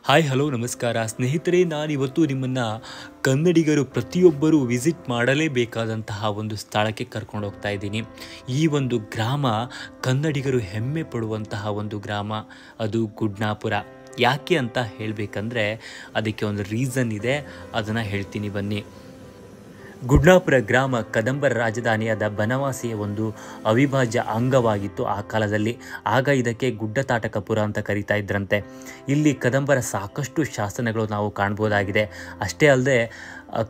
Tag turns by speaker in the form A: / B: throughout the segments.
A: Hi hello ನಮಸ್ಕಾರ ಸ್ನೇಹಿತರೆ, ನಾನಿವತ್ತು ನಿಮ್ಮನ್ನು ಕನ್ನಡಿಗರು ಪ್ರತಿಯೊಬ್ಬರೂ ವಿಸಿಟ್ ಮಾಡಲೇಬೇಕಾದಂತಹ ಒಂದು ಸ್ಥಳಕ್ಕೆ ಕರ್ಕೊಂಡು ಹೋಗ್ತಾ ಇದ್ದೀನಿ. ಈ ಒಂದು ಗ್ರಾಮ ಕನ್ನಡಿಗರು ಹೆಮ್ಮೆ ಪಡುವಂತಹ ಒಂದು ಗ್ರಾಮ, ಅದು ಗುಡ್ನಾಪುರ. ಯಾಕೆ ಅಂತ ಹೇಳಬೇಕಂದ್ರೆ ಅದಕ್ಕೆ ಒಂದು ರೀಸನ್ ಇದೆ, ಅದನ್ನು ಹೇಳ್ತೀನಿ ಬನ್ನಿ. ಗುಡ್ನಾಪುರ ಗ್ರಾಮ ಕದಂಬರ ರಾಜಧಾನಿಯಾದ ಬನವಾಸಿಯ ಒಂದು ಅವಿಭಾಜ್ಯ ಅಂಗವಾಗಿತ್ತು ಆ ಕಾಲದಲ್ಲಿ. ಆಗ ಇದಕ್ಕೆ ಗುಡ್ಡತಾಟಕಪುರ ಅಂತ ಕರೀತಾ ಇದ್ರಂತೆ. ಇಲ್ಲಿ ಕದಂಬರ ಸಾಕಷ್ಟು ಶಾಸನಗಳು ನಾವು ಕಾಣ್ಬೋದಾಗಿದೆ. ಅಷ್ಟೇ ಅಲ್ಲದೆ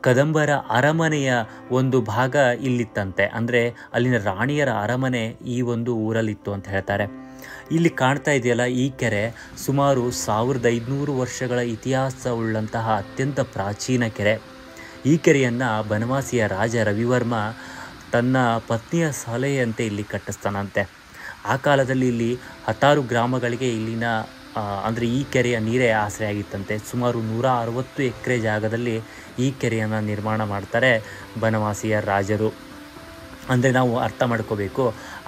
A: ಕದಂಬರ ಅರಮನೆಯ ಒಂದು ಭಾಗ ಇಲ್ಲಿತ್ತಂತೆ. ಅಂದರೆ ಅಲ್ಲಿನ ರಾಣಿಯರ ಅರಮನೆ ಈ ಒಂದು ಊರಲ್ಲಿತ್ತು ಅಂತ ಹೇಳ್ತಾರೆ. ಇಲ್ಲಿ ಕಾಣ್ತಾ ಇದೆಯಲ್ಲ, ಈ ಕೆರೆ ಸುಮಾರು 1500 ವರ್ಷಗಳ ಇತಿಹಾಸವುಳ್ಳಂತಹ ಅತ್ಯಂತ ಪ್ರಾಚೀನ ಕೆರೆ. ಈ ಕೆರೆಯನ್ನು ಬನವಾಸಿಯ ರಾಜ ರವಿವರ್ಮ ತನ್ನ ಪತ್ನಿಯ ಸಲಹೆಯಂತೆ ಇಲ್ಲಿ ಕಟ್ಟಿಸ್ತಾನಂತೆ. ಆ ಕಾಲದಲ್ಲಿ ಇಲ್ಲಿ 16 ಗ್ರಾಮಗಳಿಗೆ ಇಲ್ಲಿನ ಅಂದರೆ ಈ ಕೆರೆಯ ನೀರೇ ಆಸರೆಯಾಗಿತ್ತಂತೆ. ಸುಮಾರು 160 ಎಕರೆ ಜಾಗದಲ್ಲಿ ಈ ಕೆರೆಯನ್ನು ನಿರ್ಮಾಣ ಮಾಡ್ತಾರೆ ಬನವಾಸಿಯ ರಾಜರು. ಅಂದರೆ ನಾವು ಅರ್ಥ ಮಾಡ್ಕೋಬೇಕು,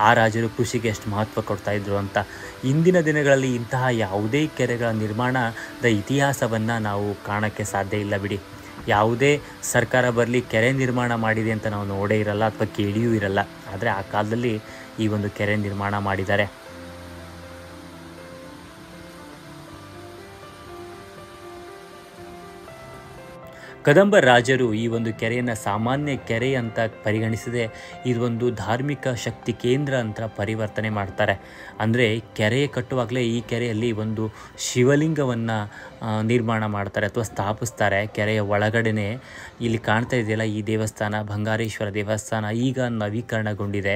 A: ಆ ರಾಜರು ಕೃಷಿಗೆ ಎಷ್ಟು ಮಹತ್ವ ಕೊಡ್ತಾಯಿದ್ರು ಅಂತ. ಇಂದಿನ ದಿನಗಳಲ್ಲಿ ಇಂತಹ ಯಾವುದೇ ಕೆರೆಗಳ ನಿರ್ಮಾಣದ ಇತಿಹಾಸವನ್ನು ನಾವು ಕಾಣೋಕ್ಕೆ ಸಾಧ್ಯ ಇಲ್ಲ ಬಿಡಿ. ಯಾವುದೇ ಸರ್ಕಾರ ಬರಲಿ ಕೆರೆ ನಿರ್ಮಾಣ ಮಾಡಿದೆ ಅಂತ ನಾವು ನೋಡೇ ಇರಲ್ಲ ಅಥವಾ ಕೇಳಿಯೂ ಇರಲ್ಲ. ಆದರೆ ಆ ಕಾಲದಲ್ಲಿ ಈ ಒಂದು ಕೆರೆ ನಿರ್ಮಾಣ ಮಾಡಿದ್ದಾರೆ. ಕದಂಬ ರಾಜರು ಈ ಒಂದು ಕೆರೆಯನ್ನು ಸಾಮಾನ್ಯ ಕೆರೆ ಅಂತ ಪರಿಗಣಿಸದೆ ಇದೊಂದು ಧಾರ್ಮಿಕ ಶಕ್ತಿ ಕೇಂದ್ರ ಅಂತ ಪರಿವರ್ತನೆ ಮಾಡ್ತಾರೆ. ಅಂದರೆ ಕೆರೆ ಕಟ್ಟುವಾಗಲೇ ಈ ಕೆರೆಯಲ್ಲಿ ಒಂದು ಶಿವಲಿಂಗವನ್ನು ನಿರ್ಮಾಣ ಮಾಡ್ತಾರೆ ಅಥವಾ ಸ್ಥಾಪಿಸ್ತಾರೆ. ಕೆರೆಯ ಒಳಗಡೆನೆ ಇಲ್ಲಿ ಕಾಣ್ತಾ ಇದೆಯಲ್ಲ, ಈ ದೇವಸ್ಥಾನ ಬಂಗಾರೇಶ್ವರ ದೇವಸ್ಥಾನ ಈಗ ನವೀಕರಣಗೊಂಡಿದೆ.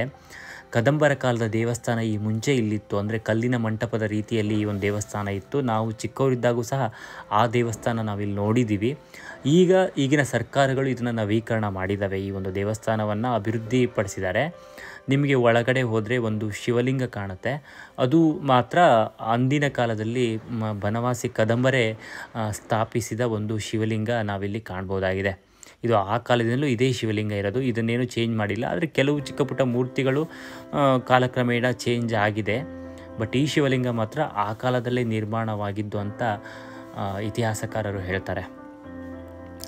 A: ಕದಂಬರ ಕಾಲದ ದೇವಸ್ಥಾನ ಈ ಮುಂಚೆ ಇಲ್ಲಿತ್ತು. ಅಂದರೆ ಕಲ್ಲಿನ ಮಂಟಪದ ರೀತಿಯಲ್ಲಿ ಈ ಒಂದು ದೇವಸ್ಥಾನ ಇತ್ತು. ನಾವು ಚಿಕ್ಕವರಿದ್ದಾಗೂ ಸಹ ಆ ದೇವಸ್ಥಾನ ನಾವಿಲ್ಲಿ ನೋಡಿದ್ದೀವಿ. ಈಗಿನ ಸರ್ಕಾರಗಳು ಇದನ್ನು ನವೀಕರಣ ಮಾಡಿದ್ದಾವೆ. ಈ ಒಂದು ದೇವಸ್ಥಾನವನ್ನು ಅಭಿವೃದ್ಧಿಪಡಿಸಿದ್ದಾರೆ. ನಿಮಗೆ ಒಳಗಡೆ ಹೋದರೆ ಒಂದು ಶಿವಲಿಂಗ ಕಾಣುತ್ತೆ. ಅದು ಮಾತ್ರ ಅಂದಿನ ಕಾಲದಲ್ಲಿ ಬನವಾಸಿ ಕದಂಬರೇ ಸ್ಥಾಪಿಸಿದ ಒಂದು ಶಿವಲಿಂಗ ನಾವಿಲ್ಲಿ ಕಾಣ್ಬೋದಾಗಿದೆ. ಇದು ಆ ಕಾಲದಿಂದಲೂ ಇದೇ ಶಿವಲಿಂಗ ಇರೋದು, ಇದನ್ನೇನು ಚೇಂಜ್ ಮಾಡಿಲ್ಲ. ಆದರೆ ಕೆಲವು ಚಿಕ್ಕ ಪುಟ್ಟ ಮೂರ್ತಿಗಳು ಕಾಲಕ್ರಮೇಣ ಚೇಂಜ್ ಆಗಿದೆ. ಬಟ್ ಈ ಶಿವಲಿಂಗ ಮಾತ್ರ ಆ ಕಾಲದಲ್ಲೇ ನಿರ್ಮಾಣವಾಗಿದ್ದು ಅಂತ ಇತಿಹಾಸಕಾರರು ಹೇಳ್ತಾರೆ.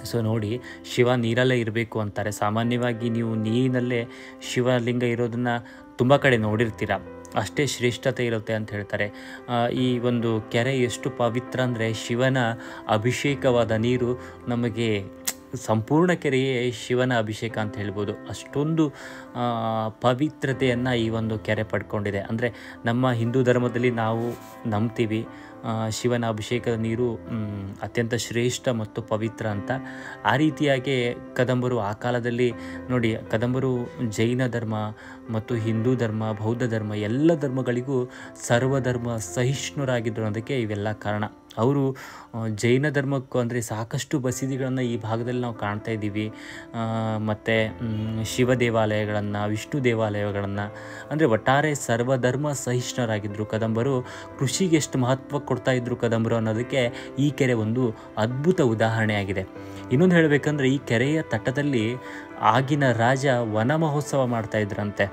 A: ಸೊ ನೋಡಿ, ಶಿವ ನೀರಲ್ಲೇ ಇರಬೇಕು ಅಂತಾರೆ. ಸಾಮಾನ್ಯವಾಗಿ ನೀವು ನೀರಿನಲ್ಲೇ ಶಿವಲಿಂಗ ಇರೋದನ್ನು ತುಂಬ ಕಡೆ ನೋಡಿರ್ತೀರ. ಅಷ್ಟೇ ಶ್ರೇಷ್ಠತೆ ಇರುತ್ತೆ ಅಂತ ಹೇಳ್ತಾರೆ. ಈ ಒಂದು ಕೆರೆ ಎಷ್ಟು ಪವಿತ್ರ ಅಂದರೆ ಶಿವನ ಅಭಿಷೇಕವಾದ ನೀರು ನಮಗೆ ಸಂಪೂರ್ಣ ಕೆರೆಯೇ ಶಿವನ ಅಭಿಷೇಕ ಅಂತ ಹೇಳ್ಬೋದು. ಅಷ್ಟೊಂದು ಪವಿತ್ರತೆಯನ್ನು ಈ ಒಂದು ಕೆರೆ ಪಡ್ಕೊಂಡಿದೆ. ಅಂದರೆ ನಮ್ಮ ಹಿಂದೂ ಧರ್ಮದಲ್ಲಿ ನಾವು ನಂಬ್ತೀವಿ ಶಿವನ ಅಭಿಷೇಕದ ನೀರು ಅತ್ಯಂತ ಶ್ರೇಷ್ಠ ಮತ್ತು ಪವಿತ್ರ ಅಂತ. ಆ ರೀತಿಯಾಗಿ ಕದಂಬರು ಆ ಕಾಲದಲ್ಲಿ ನೋಡಿ, ಕದಂಬರು ಜೈನ ಧರ್ಮ ಮತ್ತು ಹಿಂದೂ ಧರ್ಮ, ಬೌದ್ಧ ಧರ್ಮ ಎಲ್ಲ ಧರ್ಮಗಳಿಗೂ ಸರ್ವಧರ್ಮ ಸಹಿಷ್ಣುರಾಗಿದ್ದರು ಅನ್ನೋದಕ್ಕೆ ಇವೆಲ್ಲ ಕಾರಣ. ಅವರು ಜೈನ ಧರ್ಮಕ್ಕೂ ಅಂದರೆ ಸಾಕಷ್ಟು ಬಸದಿಗಳನ್ನು ಈ ಭಾಗದಲ್ಲಿ ನಾವು ಕಾಣ್ತಾ ಇದ್ದೀವಿ. ಮತ್ತು ಶಿವ ದೇವಾಲಯಗಳನ್ನು, ವಿಷ್ಣು ದೇವಾಲಯಗಳನ್ನು, ಅಂದರೆ ಒಟ್ಟಾರೆ ಸರ್ವಧರ್ಮ ಸಹಿಷ್ಣುರಾಗಿದ್ದರು ಕದಂಬರು. ಕೃಷಿಗೆ ಎಷ್ಟು ಮಹತ್ವ ಕೊಡ್ತಾಯಿದ್ರು ಕದಂಬರು ಅನ್ನೋದಕ್ಕೆ ಈ ಕೆರೆ ಒಂದು ಅದ್ಭುತ ಉದಾಹರಣೆಯಾಗಿದೆ. ಇನ್ನೊಂದು ಹೇಳಬೇಕಂದ್ರೆ ಈ ಕೆರೆಯ ತಟದಲ್ಲಿ ಆಗಿನ ರಾಜ ವನ ಮಹೋತ್ಸವ ಮಾಡ್ತಾಯಿದ್ರಂತೆ.